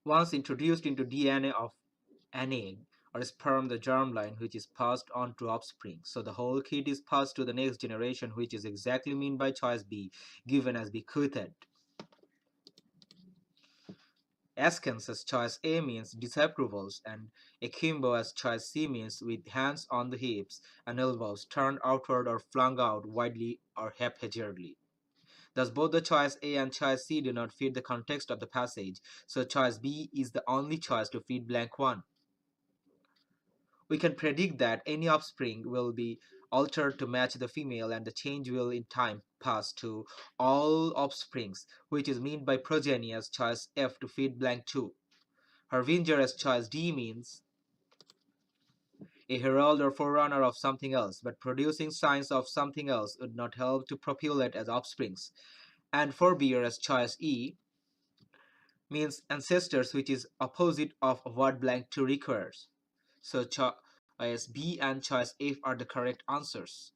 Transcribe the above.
Once introduced into DNA of an egg or sperm, the germline, which is passed on to offspring. So the whole kit is passed to the next generation, which is exactly meant by choice B, given as bequeathed. Askance as choice A means disapprovals, and akimbo as choice C means with hands on the hips and elbows turned outward or flung out widely or haphazardly. Thus, both the choice A and choice C do not fit the context of the passage, so choice B is the only choice to fit blank 1. We can predict that any offspring will be altered to match the female, and the change will in time pass to all offsprings, which is meant by progeny as choice F to fit blank 2. Harbinger as choice D means a herald or forerunner of something else, but producing signs of something else would not help to populate as offsprings. And forbear as choice E means ancestors, which is opposite of what blank 2 requires. So choice B and choice F are the correct answers.